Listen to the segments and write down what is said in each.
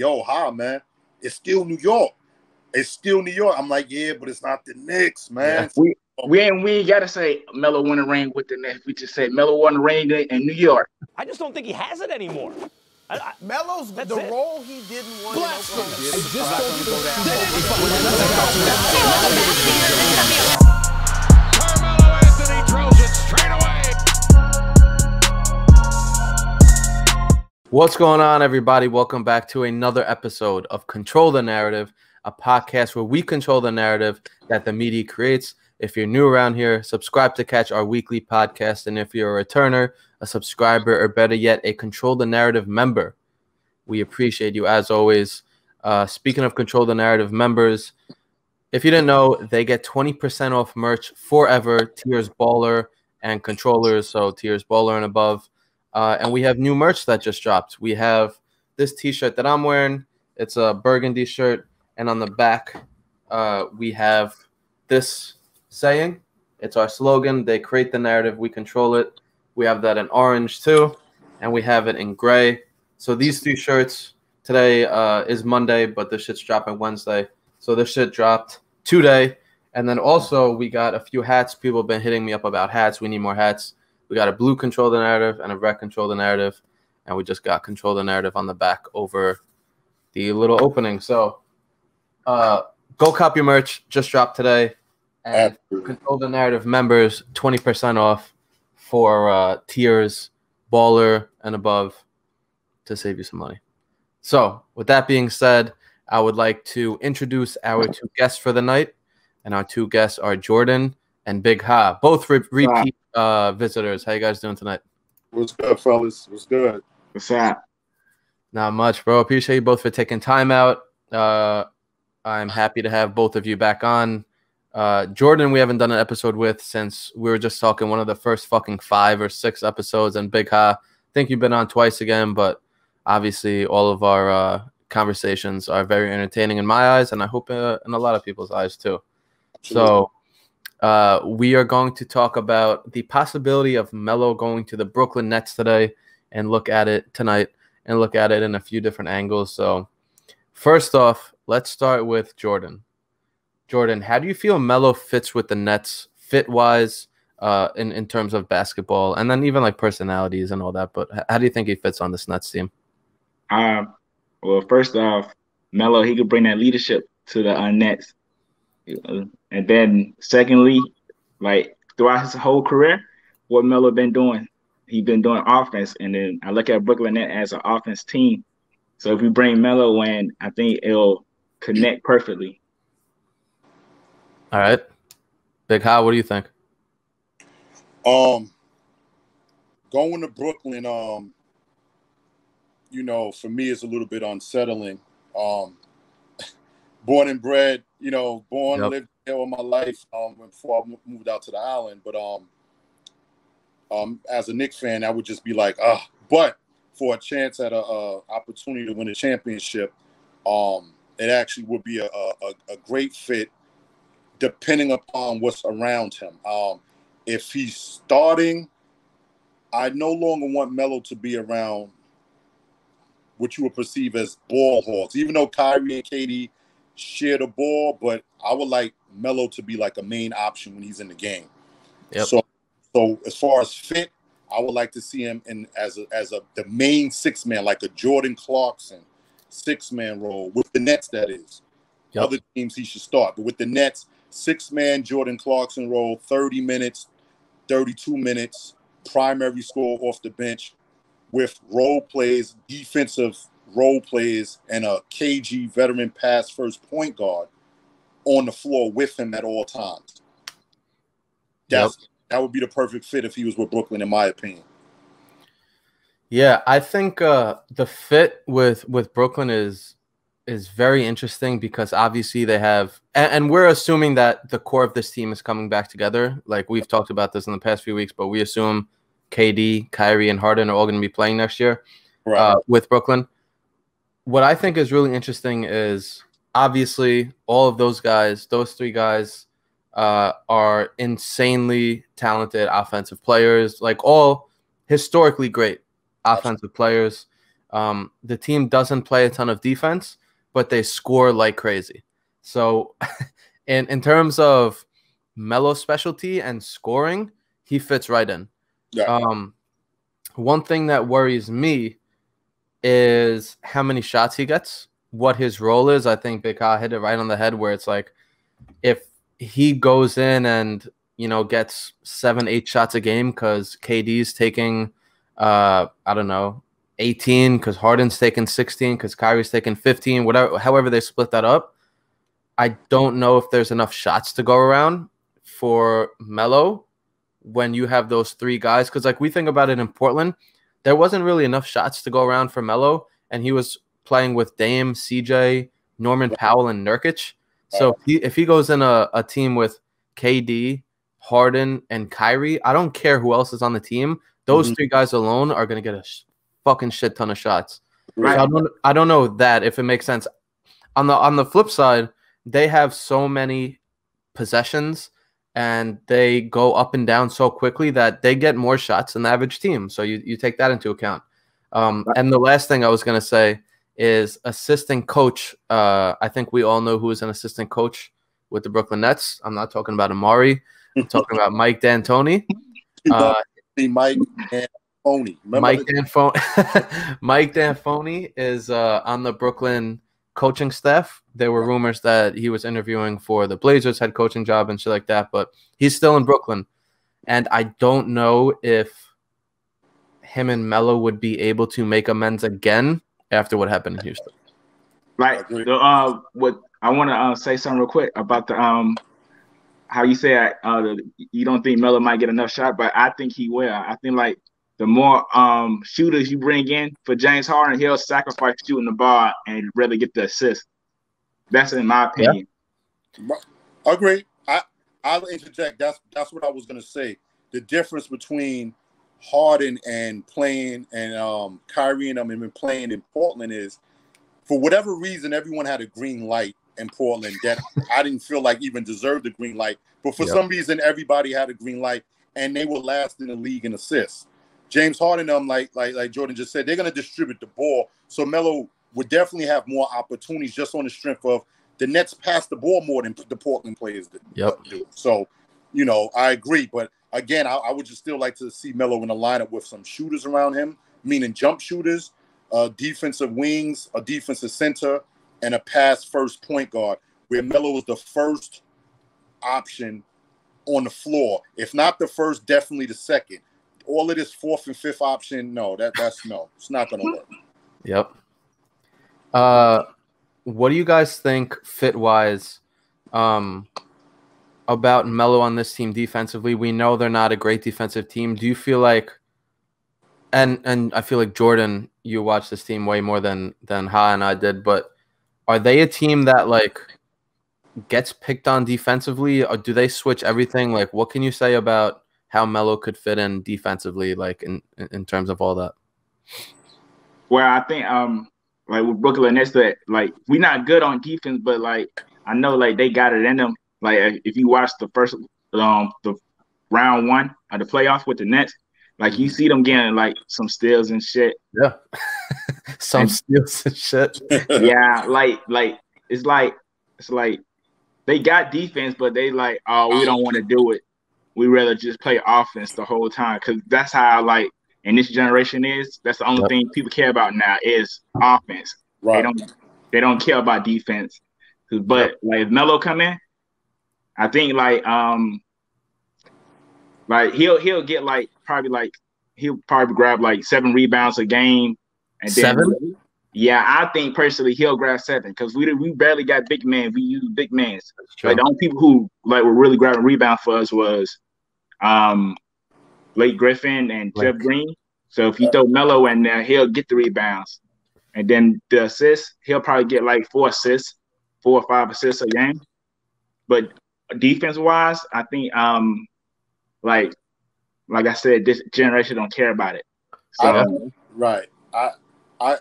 yo, hi, man. It's still New York. It's still New York. I'm like, yeah, but it's not the Knicks, man. Yeah. We ain't got to say Melo won a ring with the Knicks. We just say Melo won a ring in New York. I just don't think he has it anymore. Melo's the role he didn't want in Oklahoma. Carmelo Anthony drills it straight away. What's going on, everybody? Welcome back to another episode of Control the Narrative, a podcast where we control the narrative that the media creates. If you're new around here, subscribe to catch our weekly podcast. And if you're a returner, a subscriber, or better yet, a Control the Narrative member, we appreciate you as always. Speaking of Control the Narrative members, if you didn't know, they get 20% off merch forever, tiers baller and controllers, so tiers baller and above. And we have new merch that just dropped. We have this t-shirt that I'm wearing. It's a burgundy shirt. And on the back, we have this saying. It's our slogan. They create the narrative. We control it. We have that in orange too. And we have it in gray. So these two shirts, today is Monday, but this shit's dropping Wednesday. So this shit dropped today. And then also we got a few hats. People have been hitting me up about hats. We need more hats. We got a blue Control the Narrative and a red Control the Narrative. And we just got Control the Narrative on the back over the little opening. So go cop your merch. Just dropped today. And Control the Narrative members, 20% off for tiers, baller, and above to save you some money. So with that being said, I would like to introduce our two guests for the night. And our two guests are Jordan and Big Ha, both repeat visitors. How you guys doing tonight? What's good, fellas? What's good? What's that? Not much, bro. Appreciate you both for taking time out. I'm happy to have both of you back on. Jordan, we haven't done an episode with since we were just talking one of the first fucking 5 or 6 episodes. And Big Ha, I think you've been on twice again, but obviously all of our conversations are very entertaining in my eyes, and I hope in a lot of people's eyes too. Absolutely. So we are going to talk about the possibility of Melo going to the Brooklyn Nets today and look at it tonight and look at it in a few different angles. So first off, let's start with Jordan. Jordan, how do you feel Melo fits with the Nets fit-wise in terms of basketball and then even like personalities and all that? But how do you think he fits on this Nets team? Well, first off, Melo, he could bring that leadership to the Nets. And then secondly, like throughout his whole career, what Melo been doing, he's been doing offense. And then I look at Brooklyn Nets as an offense team. So if we bring Melo in, I think it'll connect perfectly. All right. Big Ha, what do you think? Going to Brooklyn, you know, for me, it's a little bit unsettling. Born and bred, you know, lived here all my life before I moved out to the island. But as a Knicks fan, I would just be like, but for a chance at a opportunity to win a championship, it actually would be a great fit depending upon what's around him. If he's starting, I no longer want Melo to be around what you would perceive as ball hogs, even though Kyrie and KD share the ball, but I would like Melo to be like a main option when he's in the game. Yep. So as far as fit, I would like to see him in as the main 6-man, like a Jordan Clarkson 6-man role with the Nets. That is, yep. Other teams he should start, but with the Nets, 6-man Jordan Clarkson role, 30 minutes, 32 minutes, primary score off the bench with role plays, defensive role plays, and a KG veteran pass first point guard on the floor with him at all times. That would be the perfect fit if he was with Brooklyn, in my opinion. Yeah, I think the fit with Brooklyn is very interesting because obviously they have, and we're assuming that the core of this team is coming back together. Like we've talked about this in the past few weeks, but we assume KD, Kyrie, and Harden are all going to be playing next year with Brooklyn. What I think is really interesting is obviously all of those guys, those 3 guys are insanely talented offensive players, like all historically great offensive players. the team doesn't play a ton of defense, but they score like crazy. So in terms of Melo's specialty and scoring, he fits right in. Yeah. One thing that worries me is how many shots he gets, what his role is. I think Big Ha hit it right on the head where it's like if he goes in and, you know, gets 7-8 shots a game because KD's taking, I don't know, 18 because Harden's taking 16 because Kyrie's taking 15, whatever, however they split that up. I don't know if there's enough shots to go around for Melo when you have those three guys. Because, like, we think about it in Portland, there wasn't really enough shots to go around for Melo, and he was playing with Dame, CJ, Norman Powell, and Nurkic. So if he goes in a team with KD, Harden, and Kyrie, I don't care who else is on the team. Those three guys alone are going to get a fucking shit ton of shots. Right. So I don't know that if it makes sense. On the flip side, they have so many possessions and they go up and down so quickly that they get more shots than the average team. So you take that into account. And the last thing I was going to say is assistant coach. I think we all know who is an assistant coach with the Brooklyn Nets. I'm not talking about Amari. I'm talking about Mike D'Antoni. Mike D'Antoni. Mike D'Antoni is on the Brooklyn coaching staff. There were rumors that he was interviewing for the Blazers head coaching job and shit like that, but he's still in Brooklyn. And I don't know if him and Melo would be able to make amends again after what happened in Houston. Right. What I want to say something real quick about the how you say you don't think Melo might get enough shot, but I think he will. I think like the more shooters you bring in for James Harden, he'll sacrifice shooting the ball and really get the assist. That's in my opinion. Yeah. Agree. I'll interject. That's what I was gonna say. The difference between Harden and playing and Kyrie and them and playing in Portland is, for whatever reason, everyone had a green light in Portland that I didn't feel like even deserved the green light. But for some reason, everybody had a green light, and they were last in the league in assists. James Harden, like Jordan just said, they're going to distribute the ball. So Melo would definitely have more opportunities just on the strength of the Nets pass the ball more than the Portland players do. So, you know, I agree. But again, I would just still like to see Melo in a lineup with some shooters around him, meaning jump shooters, defensive wings, a defensive center, and a pass-first point guard, where Melo was the first option on the floor. If not the first, definitely the second. All of this fourth and fifth option, no, that's no. It's not going to work. Yep. What do you guys think fit-wise about Melo on this team defensively? We know they're not a great defensive team. Do you feel like and I feel like Jordan, you watch this team way more than Ha and I did, but are they a team that like gets picked on defensively, or do they switch everything? Like, what can you say about how Melo could fit in defensively, like in terms of all that? Well, I think like with Brooklyn Nets, that like we're not good on defense, but like I know like they got it in them. Like if you watch the first the round one of the playoffs with the Nets, like you see them getting like some steals and shit. Yeah. Steals and shit. Yeah, like it's like they got defense, but they like, oh, we don't want to do it. We rather just play offense the whole time, because that's how like in this generation is. That's the only thing people care about now is offense. Right. They don't care about defense. But like if Melo come in, I think like he'll get like he'll probably grab like 7 rebounds a game. And then, 7? Yeah, I think personally he'll grab 7, because we barely got big men. We use big men. Like the only people who like were really grabbing rebound for us was Blake Griffin and Jeff Green. So if you throw Melo in there, he'll get the rebounds. And then the assists, he'll probably get like 4 or 5 assists a game. But defense wise, I think like I said, this generation don't care about it. So, right.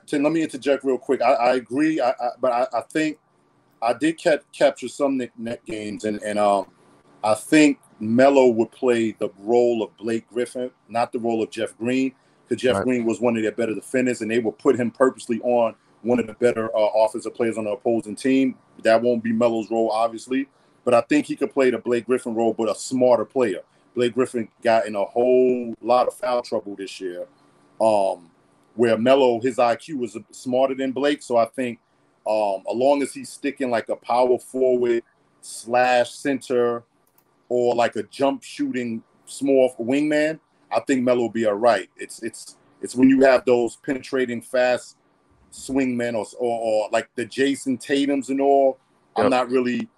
Tim, let me interject real quick. I agree, but I think I did capture some net games, and I think Melo would play the role of Blake Griffin, not the role of Jeff Green, because Jeff Green was one of their better defenders, and they will put him purposely on one of the better offensive players on the opposing team. That won't be Melo's role, obviously, but I think he could play the Blake Griffin role, but a smarter player. Blake Griffin got in a whole lot of foul trouble this year, where Melo, his IQ was smarter than Blake. So I think as long as he's sticking like a power forward / center or like a jump shooting small wingman, I think Melo will be all right. It's when you have those penetrating fast swingmen or like the Jason Tatums and all. Yep. I'm not really.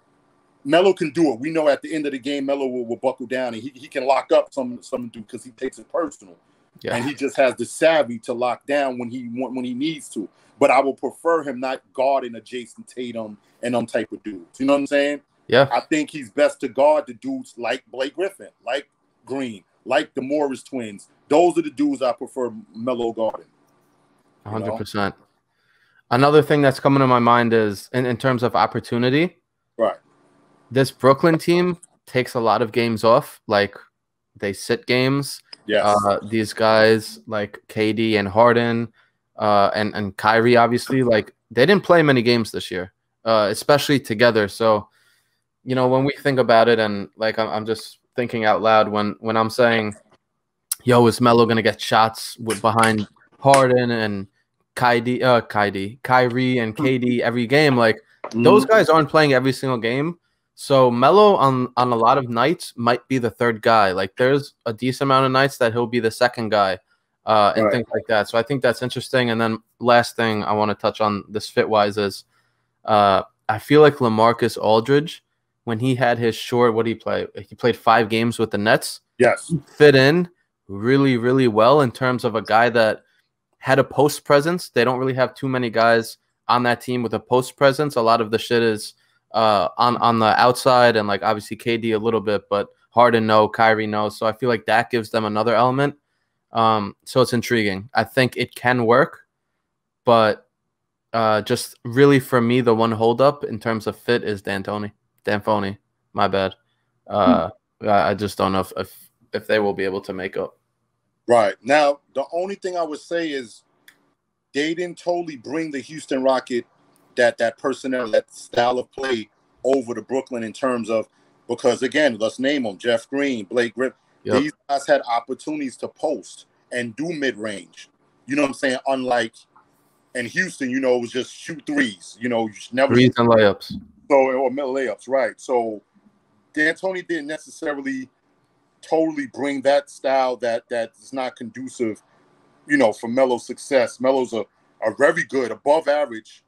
Melo can do it. We know at the end of the game, Melo will buckle down and he can lock up some dude because he takes it personal. Yeah. And he just has the savvy to lock down when he needs to. But I will prefer him not guarding a Jason Tatum and them type of dudes. You know what I'm saying? Yeah. I think he's best to guard the dudes like Blake Griffin, like Green, like the Morris twins. Those are the dudes I prefer Melo guarding. 100%. Another thing that's coming to my mind is in terms of opportunity. Right. This Brooklyn team takes a lot of games off. Like, they sit games. Yes. These guys like KD and Harden and Kyrie, obviously, like, they didn't play many games this year, especially together. So, you know, when we think about it, and like I'm just thinking out loud when I'm saying, yo, is Melo going to get shots behind Harden and Kyrie and KD every game? Like, those guys aren't playing every single game. So Melo on a lot of nights might be the third guy. Like, there's a decent amount of nights that he'll be the second guy and things like that. So I think that's interesting. And then last thing I want to touch on this fit-wise is I feel like LaMarcus Aldridge, when he had his short, what did he play? He played 5 games with the Nets. Yes. He fit in really, really well in terms of a guy that had a post presence. They don't really have too many guys on that team with a post presence. A lot of the shit is on the outside, and like obviously KD a little bit, but Harden no, Kyrie no. So I feel like that gives them another element. So it's intriguing. I think it can work, but just really for me, the one holdup in terms of fit is D'Antoni. My bad. I just don't know if they will be able to make up. Right. Now, the only thing I would say is they didn't totally bring the Houston Rocket that personnel, that style of play over to Brooklyn in terms of, because again, let's name them, Jeff Green, Blake Griffin. Yep. These guys had opportunities to post and do mid-range. You know what I'm saying? Unlike in Houston, you know, it was just shoot threes. You know, you never threes and layups. Or middle layups, right? So D'Antoni didn't necessarily totally bring that style that is not conducive, you know, for Melo's success. Melo's a very good, above average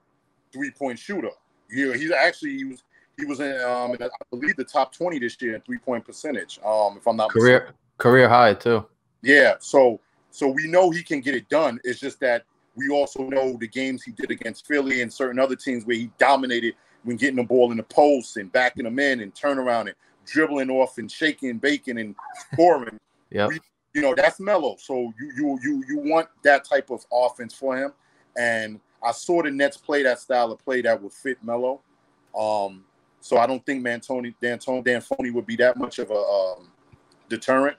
3-point shooter. He was in I believe the top 20 this year in 3-point percentage. If I'm not mistaken. Career high too. Yeah, so we know he can get it done. It's just that we also know the games he did against Philly and certain other teams where he dominated when getting the ball in the post and backing them in and turnaround and dribbling off and shaking, baking and scoring. Yeah, you know, that's Melo. So you want that type of offense for him. And I saw the Nets play that style of play that would fit Melo. So I don't think D'Antoni would be that much of a deterrent.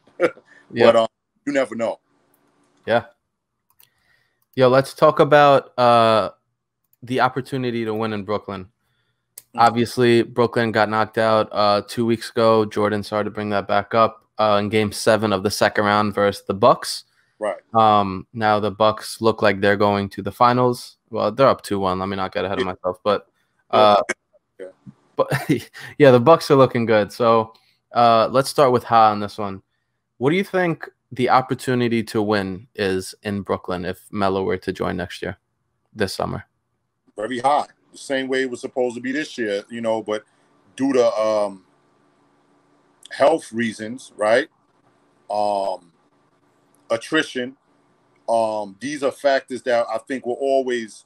Yeah. But you never know. Yeah. Yo, let's talk about the opportunity to win in Brooklyn. Obviously, Brooklyn got knocked out 2 weeks ago. Jordan started to bring that back up in Game 7 of the second round versus the Bucks. Right. Now the Bucks look like they're going to the finals. Well, they're up 2-1. Let me not get ahead of myself, but yeah, the Bucks are looking good. So let's start with Ha on this one. What do you think the opportunity to win is in Brooklyn if Melo were to join this summer? Very high. The same way it was supposed to be this year, you know, but due to health reasons, right? Attrition. These are factors that I think will always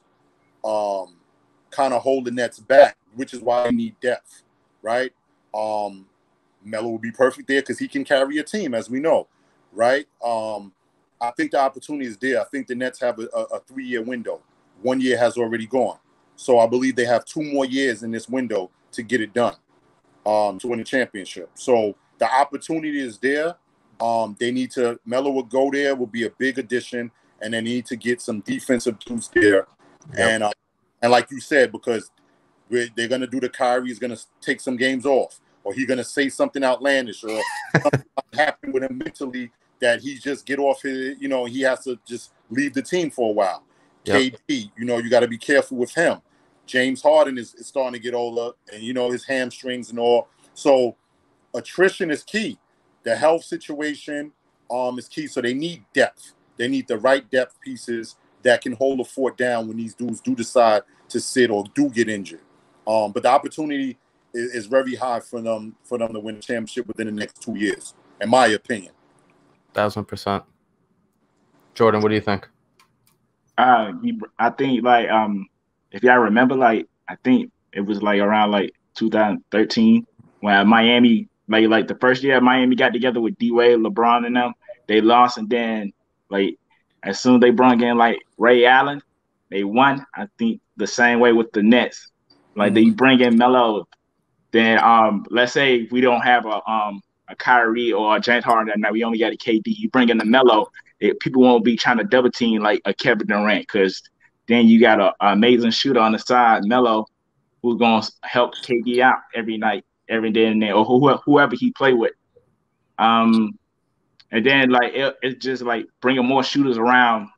kind of hold the Nets back, which is why we need depth, right? Melo will be perfect there because he can carry a team, as we know, right? I think the opportunity is there. I think the Nets have a 3-year window. 1 year has already gone. So I believe they have 2 more years in this window to get it done, to win a championship. So the opportunity is there, Melo will go there, will be a big addition, and they need to get some defensive dudes there. Yep. And like you said, because they're going to do the Kyrie is going to take some games off, or he's going to say something outlandish, or something happen with him mentally that he just get off his, he has to just leave the team for a while. Yep. KD, you got to be careful with him. James Harden is starting to get older, and his hamstrings and all. So attrition is key. The health situation is key. So they need depth. They need the right depth pieces that can hold the fort down when these dudes do decide to sit or do get injured. But the opportunity is very high for them to win a championship within the next 2 years, in my opinion. 1000%. Jordan, what do you think? I think if y'all remember, I think it was around 2013 when Miami, the first year Miami got together with D-Wade, LeBron and them, they lost, and then as soon as they brought in Ray Allen, they won. I think the same way with the Nets. They bring in Melo, then let's say we don't have a Kyrie or a James Harden, now we only got a KD. You bring in the Melo, people won't be trying to double team a Kevin Durant, because then you got an amazing shooter on the side, Melo, who's gonna help KD out every night, every day and then, or whoever he play with. And then it's just bringing more shooters around,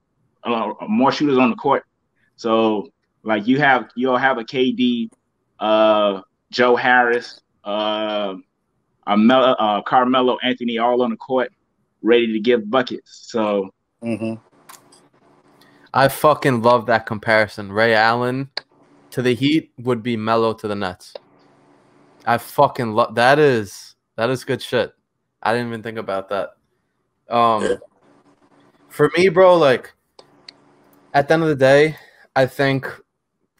more shooters on the court. So you'll have a KD, Joe Harris, Carmelo Anthony all on the court, ready to give buckets. So I fucking love that comparison. Ray Allen to the Heat would be Melo to the Nets. I fucking love that. Is good shit. I didn't even think about that. For me, bro, at the end of the day, I think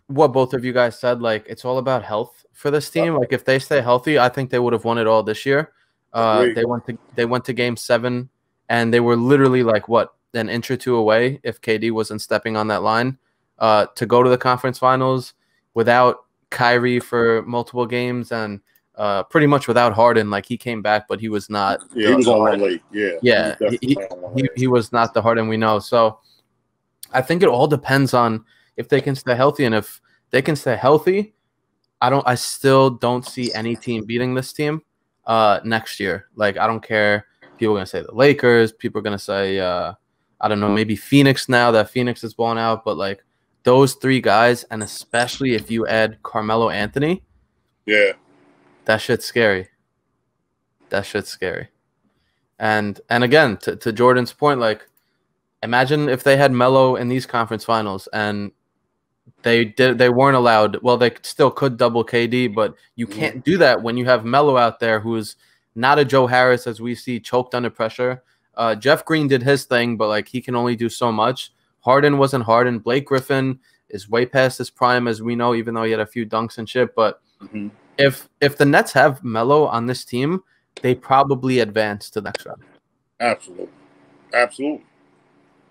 what both of you guys said, it's all about health for this team. If they stay healthy, I think they would have won it all this year. They went to Game 7, and they were literally an inch or two away, if KD wasn't stepping on that line, to go to the conference finals without Kyrie for multiple games, and pretty much without Harden. He came back, but he was not. Yeah, he was on one late. Yeah, he was not the Harden we know. So I think it all depends on if they can stay healthy, and if they can stay healthy, I still don't see any team beating this team next year. I don't care. People are gonna say the Lakers. People are gonna say I don't know, maybe Phoenix now that Phoenix is blown out, but those three guys, and especially if you add Carmelo Anthony, that shit's scary. That shit's scary. And again, to Jordan's point, imagine if they had Melo in these conference finals and they weren't allowed. Well, they still could double KD, but you can't do that when you have Melo out there, who's not a Joe Harris, as we see, choked under pressure. Jeff Green did his thing, but he can only do so much. Harden wasn't Harden. Blake Griffin is way past his prime, as we know, even though he had a few dunks and shit. But if the Nets have Melo on this team, they probably advance to the next round. Absolutely.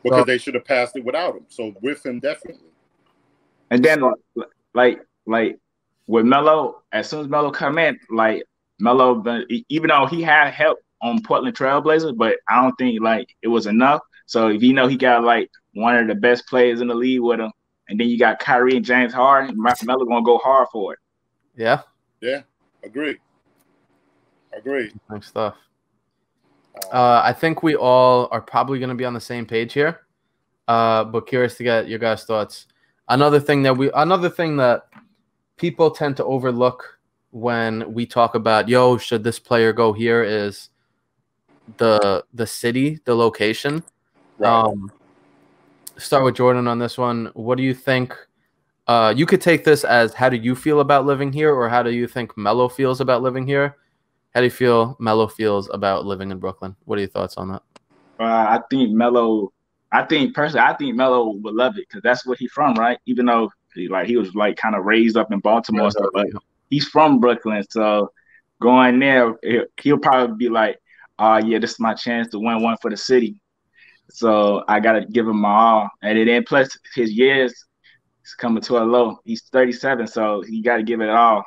Because they should have passed it without him. So with him, definitely. And then with Melo, as soon as Melo come in, Melo, even though he had help on Portland Trailblazers, but I don't think it was enough. So if he got one of the best players in the league with him, and then you got Kyrie and James Harden, Melo gonna go hard for it. Yeah. Agreed. Thanks, stuff. I think we all are probably going to be on the same page here, but curious to get your guys' thoughts. Another thing that people tend to overlook when we talk about, should this player go here, is the city, the location. Right. Start with Jordan on this one. What do you think? You could take this as, how do you feel about living here, or how do you think Melo feels about living here? How do you feel Melo feels about living in Brooklyn? What are your thoughts on that? I think Melo would love it, because that's where he's from, right? Even though he was kind of raised up in Baltimore, stuff, but he's from Brooklyn. So going there, he'll probably be this is my chance to win one for the city. So I gotta give him my all. And then plus his years is coming to a low. He's 37, so he got to give it all.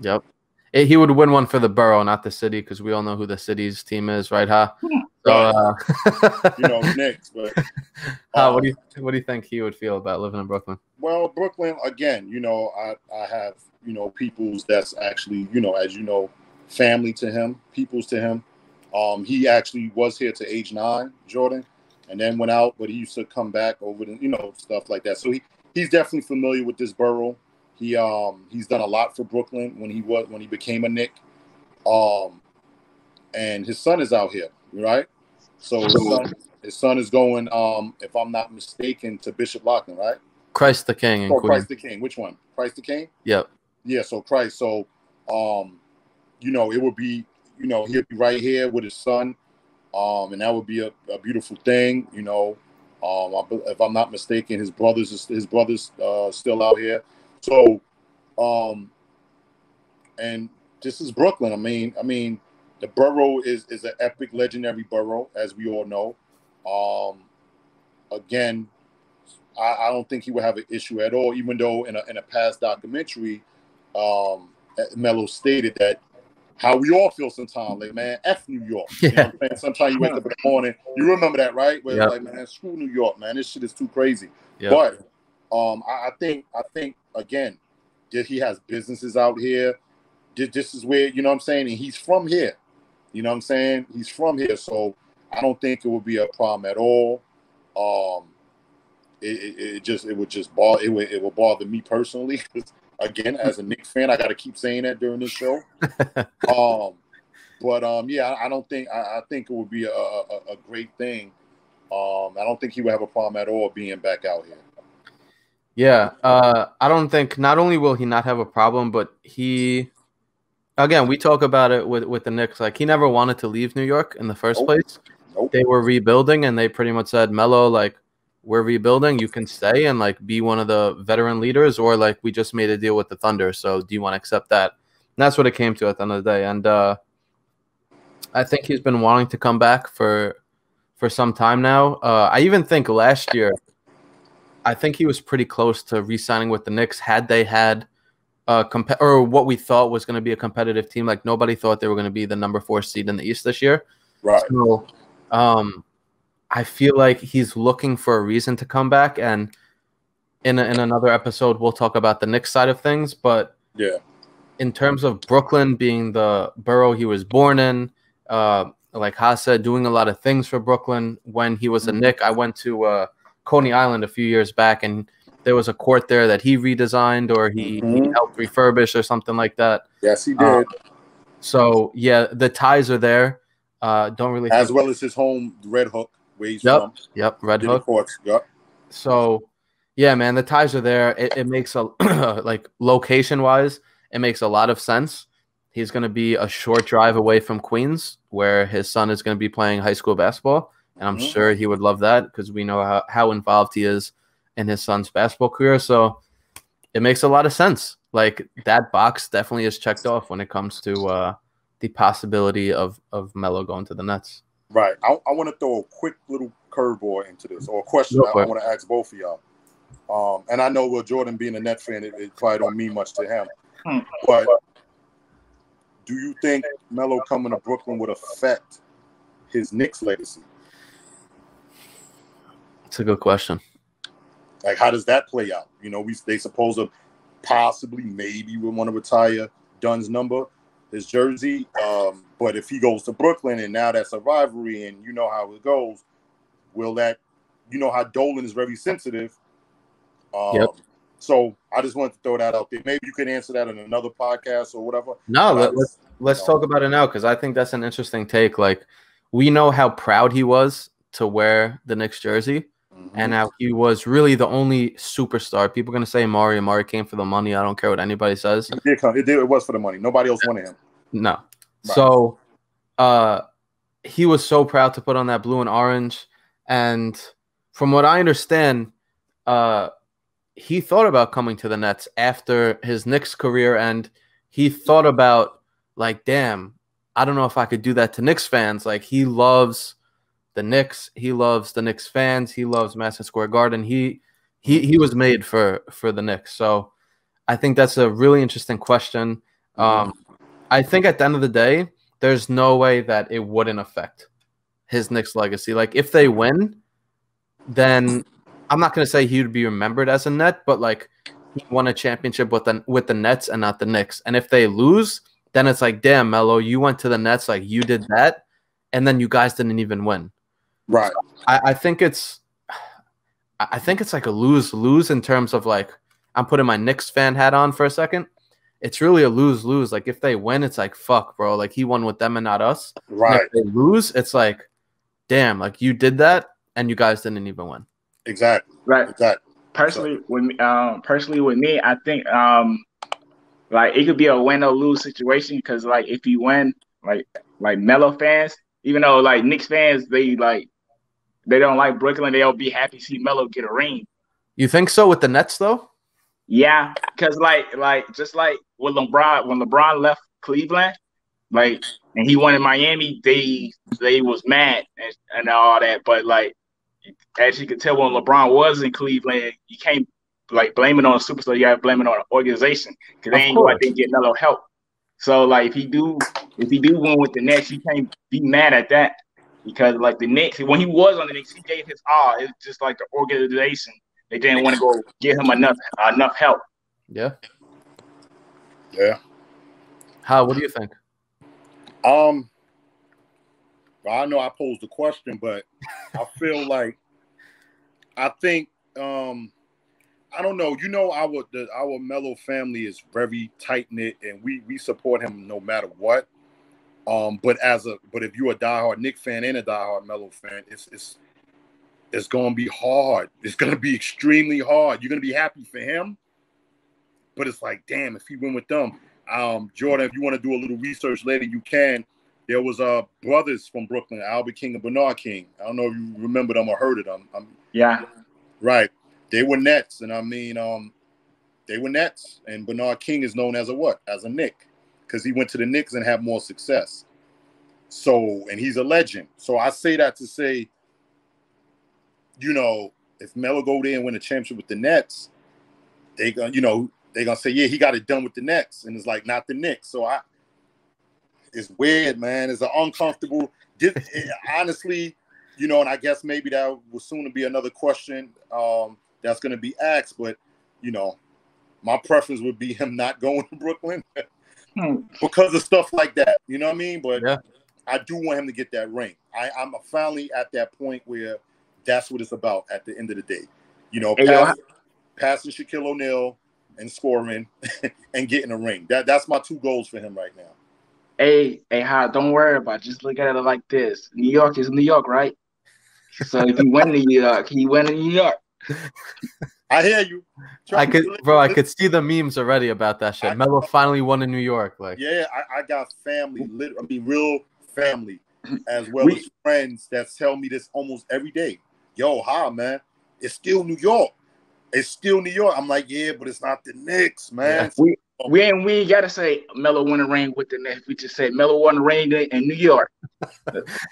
Yep. He would win one for the borough, not the city, because we all know who the city's team is, right? Huh? So, Knicks. But what do you think he would feel about living in Brooklyn? Well, Brooklyn again. I have peoples that's actually as family to him, peoples to him. He actually was here to age 9, Jordan, and then went out, but he used to come back over the stuff like that. So he's definitely familiar with this borough. He's done a lot for Brooklyn when he became a Knick. And his son is out here, right? So his son is going, if I'm not mistaken, to Bishop Loughlin, right? Christ the King in Queens. Christ the King. Which one? Christ the King? Yep. Yeah, so Christ. So it would be, he'll be right here with his son. And that would be a beautiful thing, if I'm not mistaken, his brothers still out here. So, and this is Brooklyn. I mean, the borough is an epic, legendary borough, as we all know. Again, I don't think he would have an issue at all, even though in a past documentary, Melo stated that how we all feel sometimes, like, man, F New York. You know what I'm saying? Sometimes you wake up in the morning, you remember that, right? Where it's like, man, screw New York, man, this shit is too crazy. Yep. But I think again, that he has businesses out here. This is where, you know what I'm saying, and he's from here. You know what I'm saying? He's from here, so I don't think it would be a problem at all. It would bother me personally. Again, as a Knicks fan, I got to keep saying that during this show. Yeah, I think it would be a great thing. I don't think he would have a problem at all being back out here. Yeah, I don't think, not only will he not have a problem, but again, we talk about it with the Knicks. Like, he never wanted to leave New York in the first place. Nope. They were rebuilding, and they pretty much said, Melo, like, we're rebuilding. You can stay and like be one of the veteran leaders, or like, we just made a deal with the Thunder. So do you want to accept that? And that's what it came to at the end of the day. And I think he's been wanting to come back for some time now. I even think last year, I think he was pretty close to re-signing with the Knicks had they had or what we thought was going to be a competitive team. Like, nobody thought they were going to be the number 4 seed in the East this year. Right. So, I feel like he's looking for a reason to come back, and in another episode, we'll talk about the Knicks side of things. But yeah, in terms of Brooklyn being the borough he was born in, like Haas said, doing a lot of things for Brooklyn. When he was a Knick, I went to Coney Island a few years back, and there was a court there that he redesigned, or he helped refurbish or something like that. Yes, he did. So yeah, the ties are there. Don't really, as well as his home, Red Hook, where he's from. Yep, Red Hook. Yep. So yeah, man, the ties are there. It makes a like, location wise, it makes a lot of sense. He's going to be a short drive away from Queens, where his son is going to be playing high school basketball, and I'm sure he would love that, because we know how involved he is in his son's basketball career. So it makes a lot of sense. Like, that box definitely is checked off when it comes to the possibility of Melo going to the Nets. Right. I want to throw a quick little curveball into this, or a question I want to ask both of y'all. And I know, Jordan being a Net fan, it probably don't mean much to him. But do you think Melo coming to Brooklyn would affect his Knicks legacy? It's a good question. Like, how does that play out? They suppose to possibly, maybe we want to retire Dunn's number, his jersey. But if he goes to Brooklyn, and now that's a rivalry, and you know how it goes, will that, how Dolan is very sensitive. Yep. So I just wanted to throw that out there. Maybe you can answer that in another podcast or whatever. No, let's talk about it now, because I think that's an interesting take. Like, we know how proud he was to wear the Knicks jersey, and how he was really the only superstar. People are going to say Mari. Mari came for the money. I don't care what anybody says. It was for the money. Nobody else wanted him. No. Right. So he was so proud to put on that blue and orange. And from what I understand, he thought about coming to the Nets after his Knicks career, and he thought about, like, damn, I don't know if I could do that to Knicks fans. Like, he loves the Knicks. He loves the Knicks fans. He loves Madison Square Garden. He was made for the Knicks. So I think that's a really interesting question. I think at the end of the day, there's no way that it wouldn't affect his Knicks legacy. Like, if they win, then I'm not going to say he would be remembered as a Net, but like he won a championship with the Nets and not the Knicks. And if they lose, then it's like, damn, Melo, you went to the Nets, like you did that, and then you guys didn't even win. Right. So I think it's like a lose-lose in terms of like, I'm putting my Knicks fan hat on for a second. It's really a lose-lose. Like, if they win, it's like, fuck, bro. Like, he won with them and not us. Right. And if they lose, it's like, damn, like you did that and you guys didn't even win. Exactly. Right. Exactly. Personally, with me, I think like it could be a win or lose situation because like if you win, like Melo fans, even though like Knicks fans, they don't like Brooklyn, they'll be happy to see Melo get a ring. You think so with the Nets though? Yeah, because like just like with LeBron, when LeBron left Cleveland, like and he won in Miami, they was mad and all that. But like as you could tell when LeBron was in Cleveland, you can't like blame it on a superstar. You got to blame it on an organization because they ain't like they get Melo help. So like if he do win with the Knicks, you can't be mad at that because like the Knicks when he was on the Knicks, he gave his all. It's just like the organization. They didn't want to go give him enough help. Yeah. Yeah. How? What do you think? Well, I know I posed the question, but I feel like I think I don't know. You know, our Melo family is very tight knit, and we support him no matter what. But if you're a diehard Knicks fan and a diehard Melo fan, it's gonna be hard. It's gonna be extremely hard. You're gonna be happy for him, but it's like, damn, if he went with them. Jordan, if you want to do a little research later, you can. There was brothers from Brooklyn, Albert King and Bernard King. I don't know if you remember them or heard of them. Yeah. Right. They were Nets, and they were Nets, and Bernard King is known as a what? As a Knick, because he went to the Knicks and had more success. So, and he's a legend. So I say that to say, you know, if Melo go there and win a championship with the Nets, they're gonna say, yeah, he got it done with the Nets, and it's like not the Knicks. So it's weird, man. It's an uncomfortable. Honestly, you know, and I guess maybe that will soon be another question that's going to be asked. But you know, my preference would be him not going to Brooklyn because of stuff like that. You know what I mean? But yeah. I do want him to get that ring. I'm finally at that point where that's what it's about at the end of the day. You know, passing Shaquille O'Neal and scoring and getting a ring. That's my two goals for him right now. Hey, don't worry about it. Just look at it like this. New York is New York, right? So if he win in New York, he win in New York. I hear you. I could see the memes already about that shit. Melo finally won in New York. Like, yeah, I got family, real family, as well as friends that tell me this almost every day. Yo, man, it's still New York. It's still New York. I'm like, yeah, but it's not the Knicks, man. Yeah. We ain't gotta say Melo won a ring with the Knicks. We just said Melo won a ring in New York.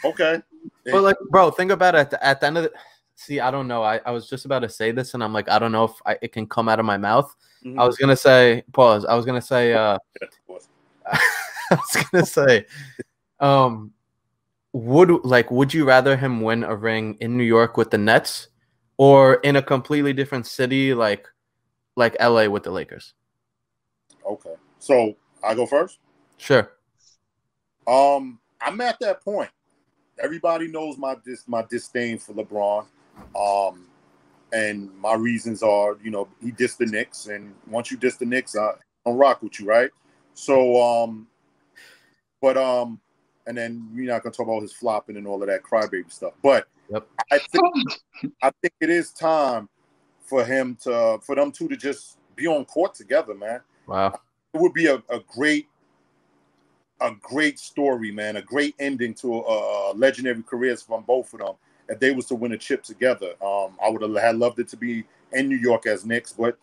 Okay. But like, bro, think about it. At the end of the, see, I don't know. I was just about to say this, and I'm like, I don't know if it can come out of my mouth. Mm-hmm. I was gonna say, pause. I was gonna say, I was gonna say, would you rather him win a ring in New York with the Nets, or in a completely different city like LA with the Lakers? Okay, so I go first. Sure. I'm at that point. Everybody knows my disdain for LeBron, and my reasons are, you know, he dissed the Knicks, and once you diss the Knicks, I'll rock with you, right? So, and then we're not gonna talk about his flopping and all of that crybaby stuff. But yep. I think it is time for them two to just be on court together, man. Wow. It would be a great story, man, a great ending to a legendary careers from both of them if they was to win a chip together. I would have loved it to be in New York as Knicks, but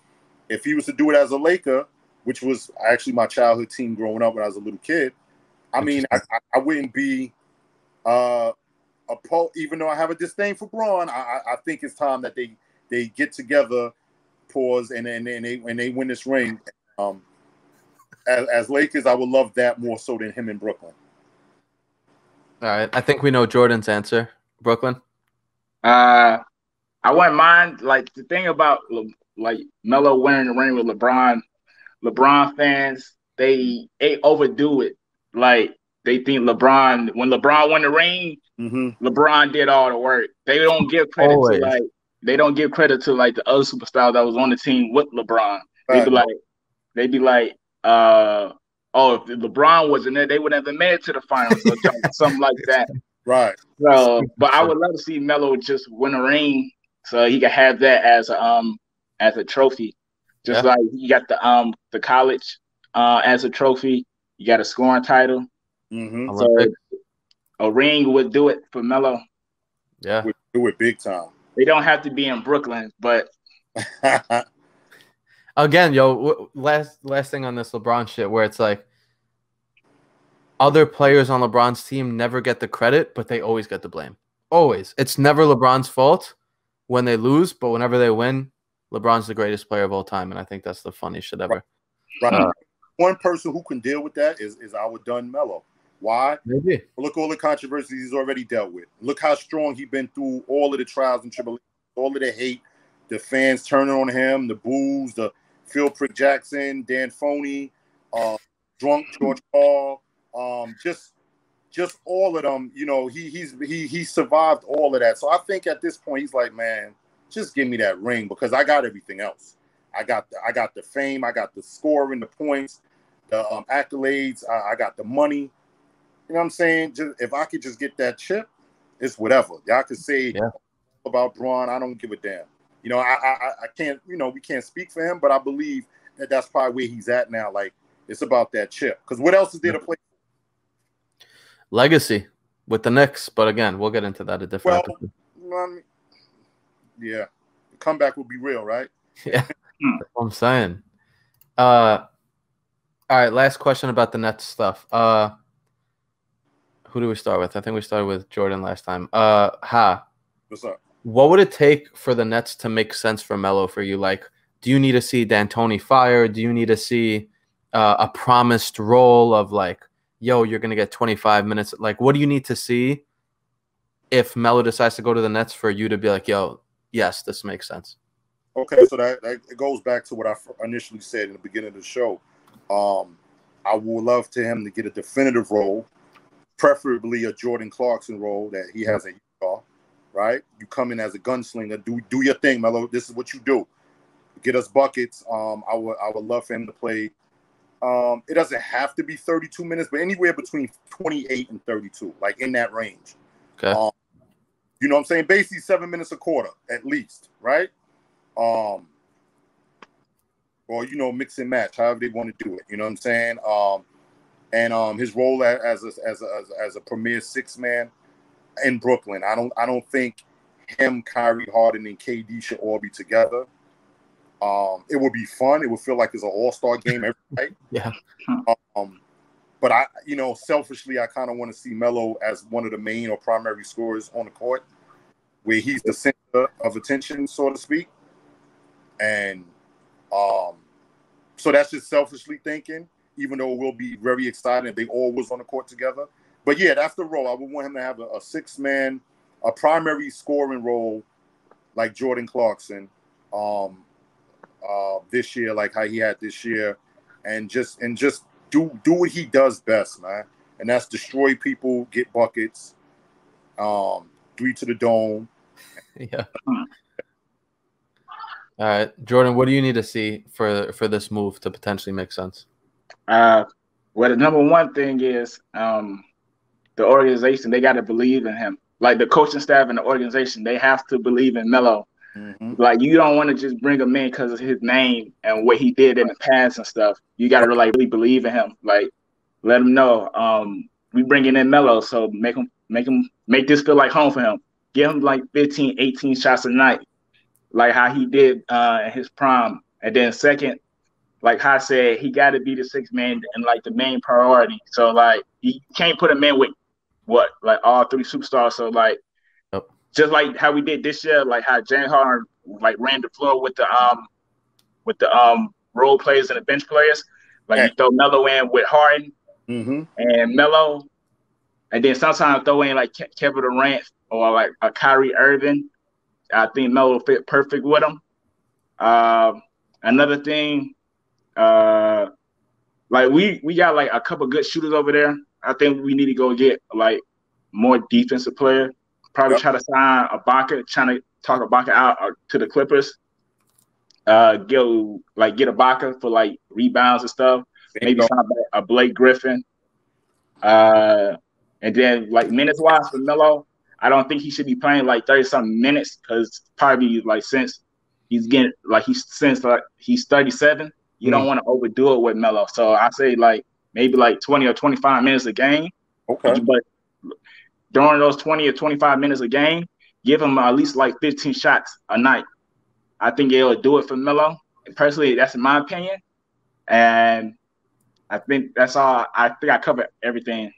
if he was to do it as a Laker, which was actually my childhood team growing up when I was a little kid, I mean, I wouldn't be even though I have a disdain for Braun. I think it's time that they get together, pause, and they win this ring. as Lakers, I would love that more so than him in Brooklyn. All right. I think we know Jordan's answer. Brooklyn? I wouldn't mind. Like, the thing about like Melo winning the ring with LeBron fans, they overdo it. Like, they think when LeBron won the ring, LeBron did all the work. They don't give credit Always. to like the other superstars that was on the team with LeBron. Right. They'd be like, oh, if LeBron wasn't there, they would have been made it to the finals or something like that. Right. So, but I would love to see Melo just win a ring so he could have that as a trophy. Just like you got the college as a trophy, you got a scoring title. So a ring would do it for Melo. Yeah, would do it big time. They don't have to be in Brooklyn, but again, last thing on this LeBron shit, where it's like other players on LeBron's team never get the credit, but they always get the blame. Always. It's never LeBron's fault when they lose, but whenever they win, LeBron's the greatest player of all time, and I think that's the funniest shit ever. Right. One person who can deal with that is our done Melo. Why? Maybe. Look all the controversies he's already dealt with. Look how strong he's been through all of the trials and tribulations, all of the hate, the fans turning on him, the boos, the Phil Prick Jackson, Dan Phoney, drunk George Paul, just all of them. You know, he survived all of that. So I think at this point he's like, man, just give me that ring because I got everything else. I got the fame, I got the scoring, the points, the accolades, I got the money. You know what I'm saying? Just, if I could just get that chip, it's whatever. Y'all could say about Braun, I don't give a damn. You know, I can't, you know, we can't speak for him, but I believe that that's probably where he's at now. Like, it's about that chip. Because what else is there to play for? Legacy with the Knicks, but again, we'll get into that a different episode. Yeah. The comeback will be real, right? Yeah. That's what I'm saying. All right, last question about the Nets stuff. Who do we start with? I think we started with Jordan last time. What's up? What would it take for the Nets to make sense for Melo for you? Like, do you need to see D'Antoni fired? Do you need to see a promised role of like, yo, you're going to get 25 minutes? Like, what do you need to see if Melo decides to go to the Nets for you to be like, yo, yes, this makes sense? Okay, so that it goes back to what I initially said in the beginning of the show. I would love to him to get a definitive role, preferably a Jordan Clarkson role that he has at Utah, right? You come in as a gunslinger, do your thing, Melo. This is what you do. Get us buckets. I would love for him to play. It doesn't have to be 32 minutes, but anywhere between 28 and 32, like in that range. Okay. You know what I'm saying? Basically 7 minutes a quarter, at least, right? Or you know, mix and match, however they want to do it. You know what I'm saying? And his role as a premier six man in Brooklyn. I don't think him, Kyrie, Harden, and KD should all be together. It would be fun. It would feel like it's an all-star game every night. Yeah. But selfishly, I kind of want to see Melo as one of the main or primary scorers on the court, where he's the center of attention, so to speak. And so that's just selfishly thinking, even though it will be very exciting if they all was on the court together. But yeah, that's the role. I would want him to have a six-man, a primary scoring role like Jordan Clarkson this year, like how he had this year, and just do what he does best, man. And that's destroy people, get buckets, three to the dome. Yeah. All right, Jordan, what do you need to see for this move to potentially make sense? Well, the number one thing is the organization. They got to believe in him. Like the coaching staff and the organization, they have to believe in Melo. Mm-hmm. Like you don't want to just bring him in because of his name and what he did in the past and stuff. You got to really believe in him. Like let him know we bringing in Melo, so make this feel like home for him. Give him like 15, 18 shots a night, like how he did in his prime. And then second, like how I said, he got to be the sixth man and like the main priority. So like you can't put him in with like all three superstars. So like just like how we did this year, like how James Harden like ran the floor with the role players and the bench players. Like you throw Melo in with Harden and Melo, and then sometimes throw in like Kevin Durant or like a Kyrie Irving. I think Melo fit perfect with him. Another thing, like we got like a couple good shooters over there. I think we need to go get like more defensive player. Probably try to sign Ibaka, trying to talk Ibaka out to the Clippers. Get Ibaka for like rebounds and stuff. Maybe sign a Blake Griffin. And then like minutes wise for Melo, I don't think he should be playing like 30-something minutes because probably like since he's 37, you don't want to overdo it with Melo. So I say like maybe like 20 or 25 minutes a game. Okay. But during those 20 or 25 minutes a game, give him at least like 15 shots a night. I think it'll do it for Melo. Personally, that's in my opinion. And I think that's all. I think I covered everything.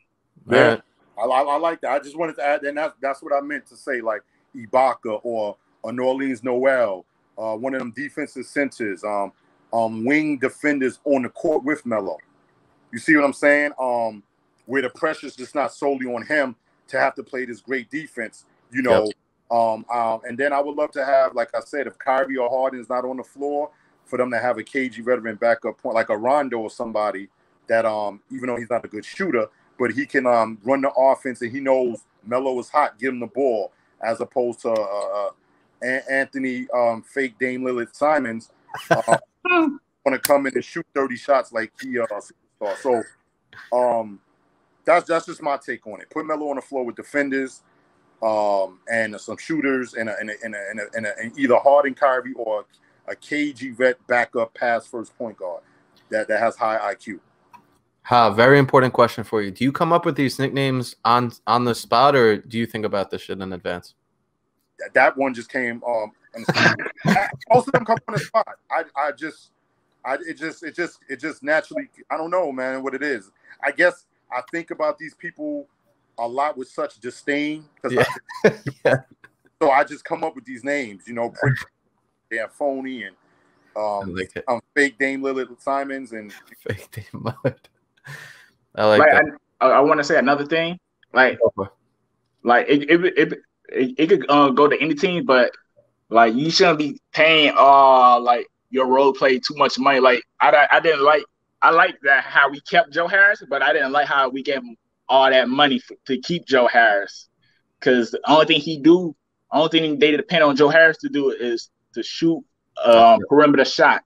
Yeah, I like that. I just wanted to add, and that's what I meant to say, like Ibaka or New Orleans Noel, one of them defensive centers, wing defenders on the court with Melo. You see what I'm saying? Where the pressure's just not solely on him to have to play this great defense, you know. Yep. And then I would love to have, like I said, if Kyrie or Harden is not on the floor, for them to have a KG veteran backup point, like a Rondo or somebody that, even though he's not a good shooter, but he can run the offense and he knows Melo is hot, give him the ball, as opposed to Anthony fake Dame Lillard Simons want to come in and shoot 30 shots like he superstar. So that's just my take on it. Put Melo on the floor with defenders and some shooters and either Harden, Kyrie, or a KG vet backup pass first point guard that has high IQ. Very important question for you. Do you come up with these nicknames on the spot, or do you think about this shit in advance? That one just came. Most of them come on the spot. It just naturally. I don't know, man, what it is. I guess I think about these people a lot with such disdain because so I just come up with these names. You know, they're phony and fake Dame Lillard Simons and fake Dame Lillard. I like that. I want to say another thing. Like it could go to any team, but like you shouldn't be paying like your role play too much money. Like I didn't like. I like that how we kept Joe Harris, but I didn't like how we gave him all that money to keep Joe Harris. Because the only thing they depend on Joe Harris to do is to shoot perimeter shot.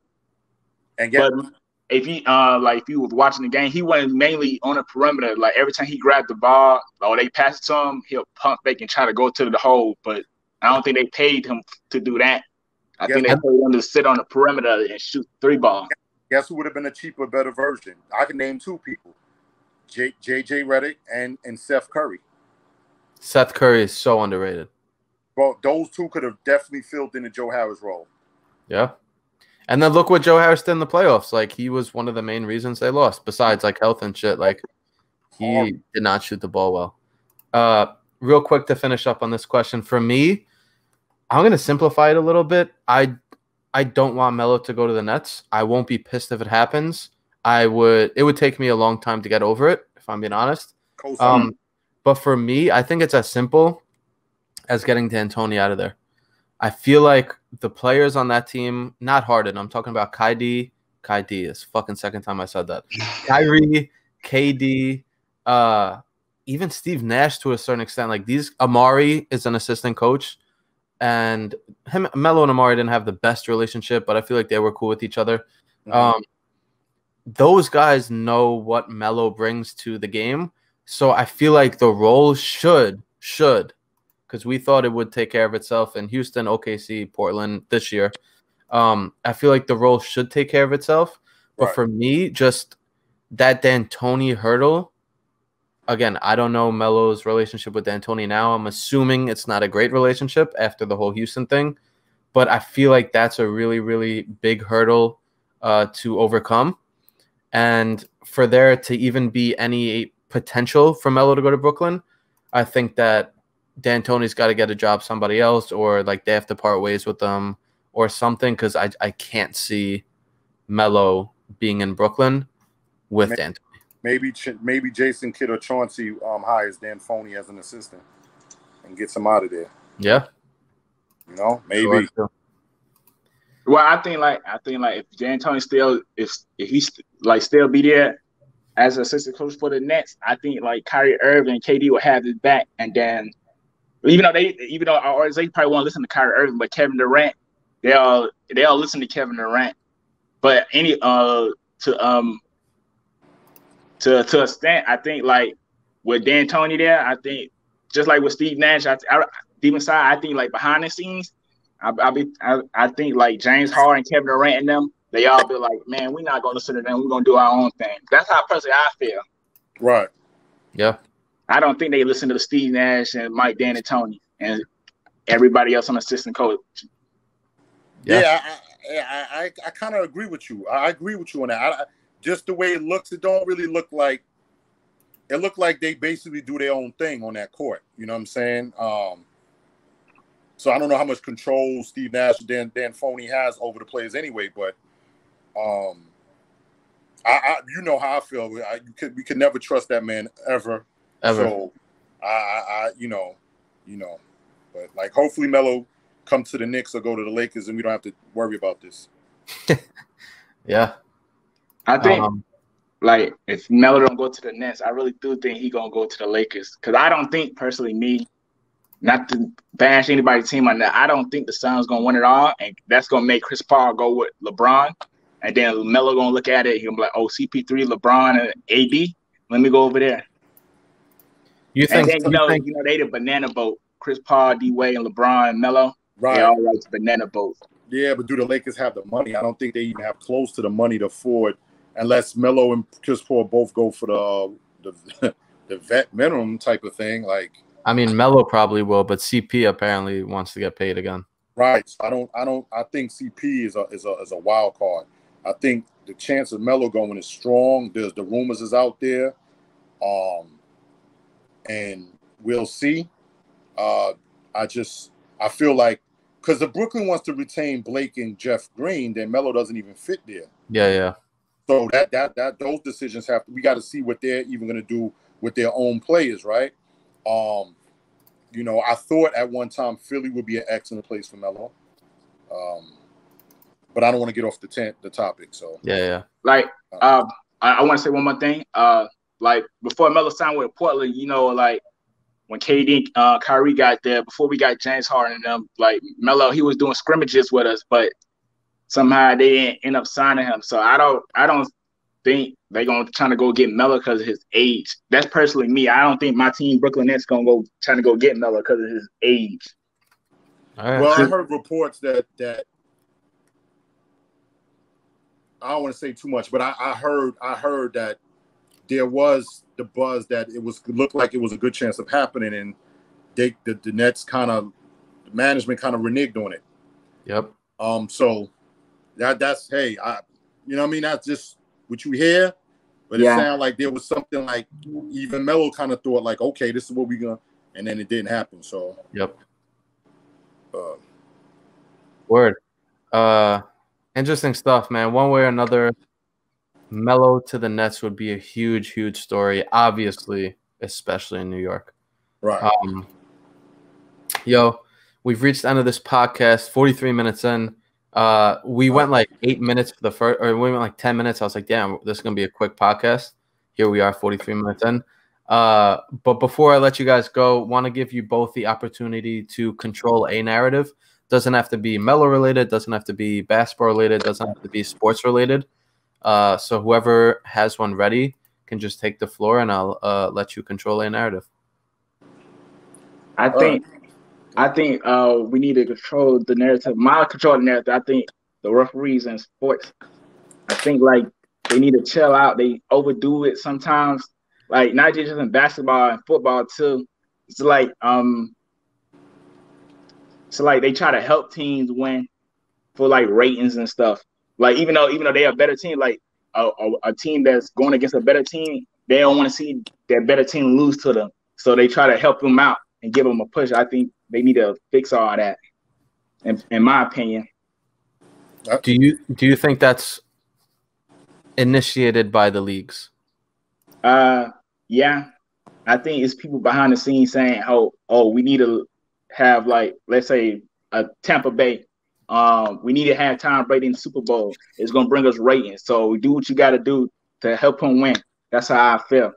But if he if you was watching the game, he wasn't mainly on the perimeter. Like every time he grabbed the ball or they passed it to him, he'll pump fake and try to go to the hole. But I don't think they paid him to do that. I think they paid him to sit on the perimeter and shoot 3 ball. Guess who would have been a cheaper, better version? I can name 2 people: JJ Redick and Seth Curry. Seth Curry is so underrated. Well, those 2 could have definitely filled in the Joe Harris role. Yeah. And then look what Joe Harris did in the playoffs. Like, he was one of the main reasons they lost, besides, like, health and shit. Like, he did not shoot the ball well. Real quick to finish up on this question. For me, I'm going to simplify it a little bit. I don't want Melo to go to the Nets. I won't be pissed if it happens. It would take me a long time to get over it, if I'm being honest. But for me, I think it's as simple as getting D'Antoni out of there. I feel like the players on that team, not Harden, I'm talking about KD is fucking second time I said that. Kyrie, KD, even Steve Nash to a certain extent. Like Amari is an assistant coach, and Melo and Amari didn't have the best relationship, but I feel like they were cool with each other. Mm-hmm. Those guys know what Melo brings to the game, so I feel like the role should. Because we thought it would take care of itself in Houston, OKC, Portland this year. I feel like the role should take care of itself. But for me, just that D'Antoni hurdle, again, I don't know Melo's relationship with D'Antoni now. I'm assuming it's not a great relationship after the whole Houston thing. But I feel like that's a really, really big hurdle to overcome. And for there to even be any potential for Melo to go to Brooklyn, I think that D'Antoni's got to get a job somebody else, or like they have to part ways with them or something, because I can't see Melo being in Brooklyn. with D'Antoni. Maybe Jason Kidd or Chauncey hires D'Antoni as an assistant and gets him out of there. Yeah, you know, maybe. Sure. Well, I think like if D'Antoni still if he's like still be there as assistant coach for the Nets, I think like Kyrie Irving and KD will have his back, and then even though they probably won't listen to Kyrie Irving, but Kevin Durant, they'll listen to Kevin Durant. But to a extent, I think like with D'Antoni there, I think just like with Steve Nash, deep inside, I think like behind the scenes, I think like James Harden, Kevin Durant, and them, they all be like, man, we're not gonna listen to them. We're gonna do our own thing. That's how personally I feel. Right. Yeah. I don't think they listen to Steve Nash and Mike D'Antoni and everybody else on assistant coach. Yeah, I kind of agree with you. I agree with you on that. Just the way it looks, it don't really look like. It looked like they basically do their own thing on that court. You know what I'm saying? So I don't know how much control Steve Nash and D'Antoni has over the players anyway, but I you know how I feel. We could never trust that man ever. So I you know, but like hopefully Melo come to the Knicks or go to the Lakers and we don't have to worry about this. Yeah. I think like if Melo don't go to the Nets, I really do think he gonna go to the Lakers. Cause I don't think personally not to bash anybody's team on that, I don't think the Suns gonna win it all, and that's gonna make Chris Paul go with LeBron, and then Melo gonna look at it, he'll be like, oh, CP3, LeBron, and AD, let me go over there. You think they the banana boat, Chris Paul, D-Wade, and LeBron, and Melo, right? They all like banana boat. Yeah, but do the Lakers have the money? I don't think they even have close to the money to afford, unless Melo and Chris Paul both go for the vet minimum type of thing. Like, I mean, Melo probably will, but CP apparently wants to get paid again. Right. So I think CP is a wild card. I think the chance of Melo going is strong. The rumors is out there, and we'll see. I feel like because the Brooklyn wants to retain Blake and Jeff Green, then Melo doesn't even fit there. Yeah. So that those decisions we got to see what they're even going to do with their own players, right? You know, I thought at one time Philly would be an excellent place for Melo, but I don't want to get off the topic. So yeah. Like I want to say one more thing. Like before Melo signed with Portland, you know, like when KD, Kyrie got there, before we got James Harden and them, like Melo, he was doing scrimmages with us, but somehow they didn't end up signing him. So I don't think they're gonna try to go get Melo because of his age. That's personally me. I don't think my team Brooklyn Nets gonna go trying to go get Melo because of his age. Right. Well, I heard reports that I don't want to say too much, but I heard that there was the buzz that it looked like it was a good chance of happening, and the Nets the management kind of reneged on it. Yep. So that's hey, you know what I mean? That's just what you hear, but it sounded like there was something like even Melo kind of thought like, okay, this is what we're gonna, and then it didn't happen. So yep. Word. Interesting stuff, man. One way or another, Melo to the Nets would be a huge, huge story. Obviously, especially in New York. Right. Yo, we've reached the end of this podcast. 43 minutes in. We went like 8 minutes for the first, or we went like 10 minutes. I was like, damn, this is gonna be a quick podcast. Here we are, 43 minutes in. But before I let you guys go, want to give you both the opportunity to control a narrative. Doesn't have to be Melo related, doesn't have to be basketball related, doesn't have to be sports related. So whoever has one ready can just take the floor, and I'll let you control a narrative. I think we need to control the narrative. Control the narrative. I think the referees in sports, I think like they need to chill out. They overdo it sometimes. Like not just in basketball and football too. It's like they try to help teams win for like ratings and stuff. Like even though they're a better team, like a team that's going against a better team, they don't want to see that better team lose to them. So they try to help them out and give them a push. I think they need to fix all that, in my opinion. Do you think that's initiated by the leagues? Yeah. I think it's people behind the scenes saying, oh, we need to have, like, let's say a Tampa Bay. We need to have Tom Brady in the Super Bowl. It's gonna bring us ratings. So do what you got to do to help him win. That's how I feel.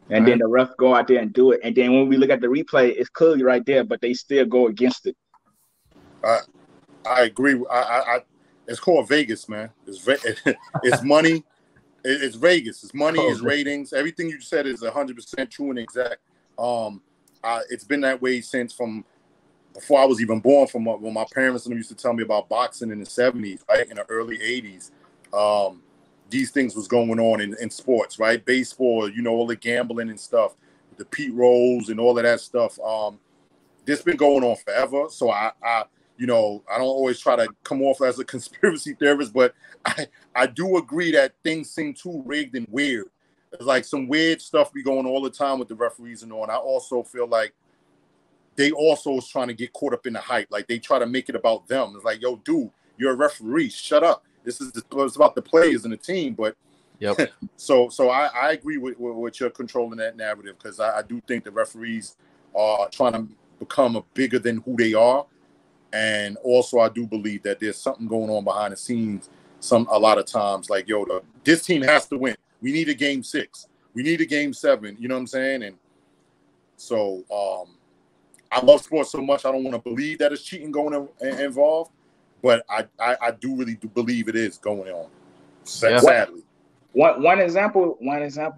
And then the ref go out there and do it. And then when we look at the replay, it's clearly right there, but they still go against it. I agree. It's called Vegas, man. It's money. It's Vegas. It's money. It's ratings. Everything you said is 100% true and exact. It's been that way since from before I was even born. From when my parents used to tell me about boxing in the 70s, right, in the early 80s. These things was going on in sports, right? Baseball, all the gambling and stuff, the Pete Rose and all of that stuff. This been going on forever. So I don't always try to come off as a conspiracy theorist, but I do agree that things seem too rigged and weird. There's like some weird stuff be going all the time with the referees and all. And I also feel like they also is trying to get caught up in the hype. Like they try to make it about them. It's like, yo, dude, you're a referee. Shut up. This is it's about the players and the team. But so I agree with your controlling that narrative, because I do think the referees are trying to become bigger than who they are. And also I do believe that there's something going on behind the scenes a lot of times, like, yo, this team has to win. We need a game 6. We need a game 7. You know what I'm saying? And so I love sports so much, I don't want to believe that it's cheating going involved, but I do really believe it is going on. Sadly. One example,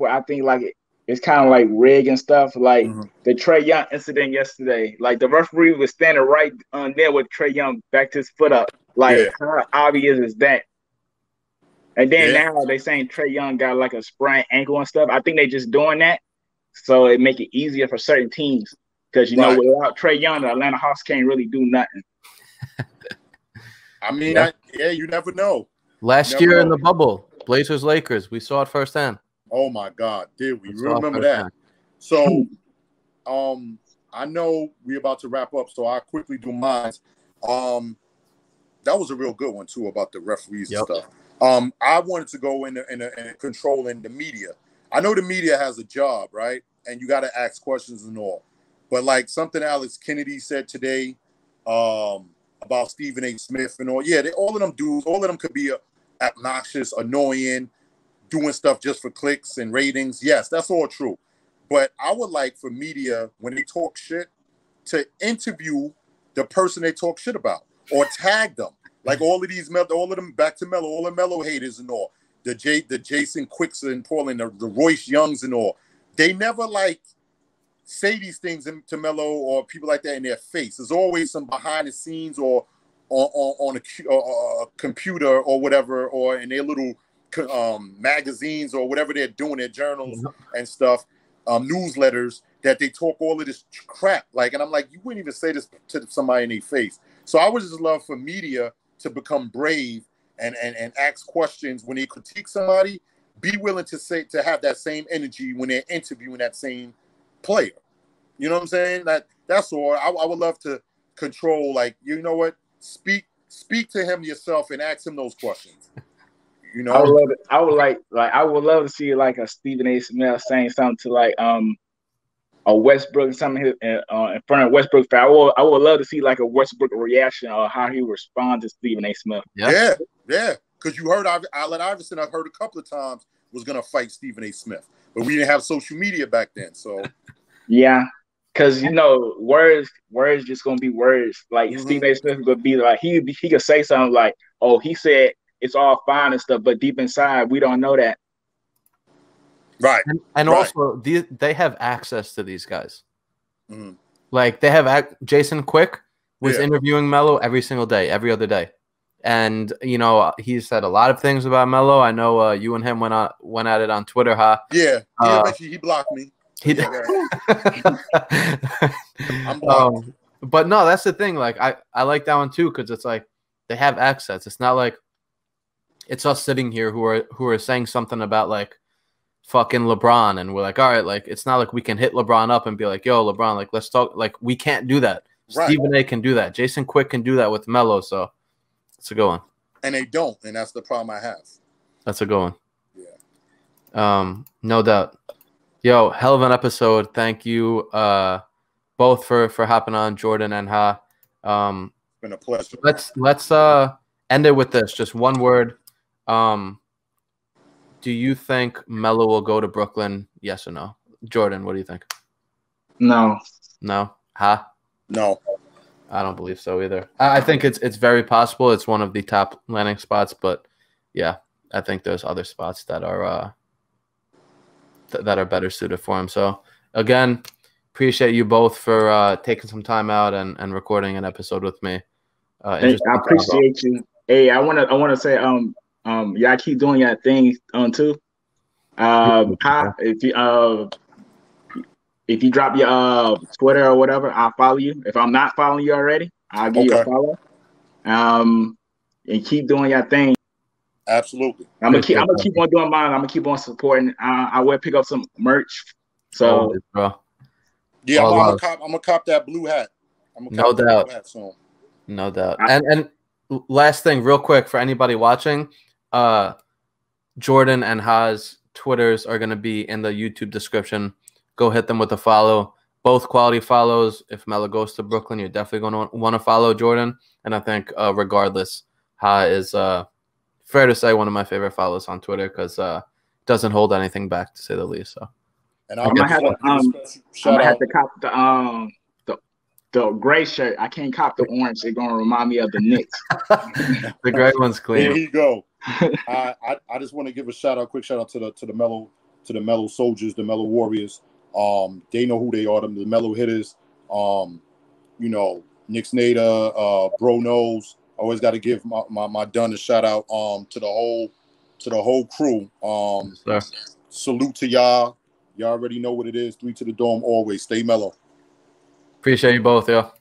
I think like it's kind of like rig and stuff, like the Trae Young incident yesterday. Like the referee was standing right on there with Trae Young, backed his foot up. Like how obvious is that? And then now they saying Trae Young got like a sprained ankle and stuff. I think they just doing that so it make it easier for certain teams, because without Trae Young, the Atlanta Hawks can't really do nothing. I mean, you never know. Last year in the bubble, Blazers Lakers, we saw it firsthand. Oh my God, did we remember that? So, I know we're about to wrap up, so I'll quickly do mine. That was a real good one too about the referees and stuff. I wanted to go in controlling the media. I know the media has a job, right? And you got to ask questions and all. But like something Alex Kennedy said today about Stephen A. Smith and all. Yeah, all of them dudes, all of them could be obnoxious, annoying, doing stuff just for clicks and ratings. Yes, that's all true. But I would like for media, when they talk shit, to interview the person they talk shit about or tag them. Like all of them, back to Melo, all the Melo haters and all, the Jason Quicks and Portland, the Royce Youngs and all, they never like say these things to Melo or people like that in their face. There's always some behind the scenes or on a computer or whatever, or in their little magazines or whatever they're doing, their journals and stuff, newsletters, that they talk all of this crap. Like, and I'm like, you wouldn't even say this to somebody in their face. So I would just love for media to become brave and ask questions when they critique somebody. Be willing to have that same energy when they're interviewing that same player. You know what I'm saying? That's all. I would love to control, like, you know what? Speak to him yourself and ask him those questions. You know, I would love to see like a Stephen A. Smith saying something to like a Westbrook, something in front of Westbrook. I would love to see like a Westbrook reaction or how he responds to Stephen A. Smith. Yeah. Because you heard Allen Iverson, I've heard a couple of times, was going to fight Stephen A. Smith, but we didn't have social media back then. So yeah, because words just gonna be words. Like Stephen A. Smith would be like he could say something like, "Oh, he said it's all fine and stuff," but deep inside we don't know that. Right. And also they have access to these guys. Like they have Jason Quick was interviewing Melo every single day, every other day. And he said a lot of things about Melo. I know you and him went at it on Twitter, huh? Yeah. Eventually he blocked me. He did. I'm blocked. But no, that's the thing. Like I like that one too, because it's like they have access. It's not like it's us sitting here who are saying something about like fucking LeBron, and we're like, all right, like it's not like we can hit LeBron up and be like, yo, LeBron, like let's talk. Like we can't do that. Right. Stephen A. can do that. Jason Quick can do that with Melo. So it's a good one. And they don't, and that's the problem I have. That's a good one. Yeah. No doubt. Yo, hell of an episode. Thank you both for hopping on, Jordan and Ha. It's been a pleasure. Let's end it with this. Just one word. Do you think Melo will go to Brooklyn? Yes or no? Jordan, what do you think? No. No? Ha? No. I don't believe so either. I think it's very possible. It's one of the top landing spots, but yeah, I think there's other spots that are better suited for him. So again, appreciate you both for taking some time out and recording an episode with me. Hey, I appreciate you. Hey, I wanna say y'all keep doing your thing too. If you drop your Twitter or whatever, I'll follow you. If I'm not following you already, I'll give you a follow. And keep doing your thing. Absolutely. I'm gonna keep on doing mine. I'm gonna keep on supporting. I will pick up some merch. So always, bro. Yeah, I'm gonna cop that blue hat. No doubt. No doubt. And last thing, real quick, for anybody watching, Jordan and Ha's Twitters are gonna be in the YouTube description. Go hit them with a follow. Both quality follows. If Melo goes to Brooklyn, you're definitely going to want to follow Jordan. And I think regardless, Ha is fair to say one of my favorite follows on Twitter because doesn't hold anything back, to say the least. So, and I'm gonna have to cop the gray shirt. I can't cop the orange. It's gonna remind me of the Knicks. The gray one's clean. There you go. I just want to give a quick shout out to the Melo soldiers, the Melo warriors. They know who they are. The Melo hitters. Nick Snyder, Bro Knows. Always got to give my Dunn a shout out to the whole crew. Salute to y'all. Y'all already know what it is. 3 to the dome always. Stay mellow. Appreciate you both, yo.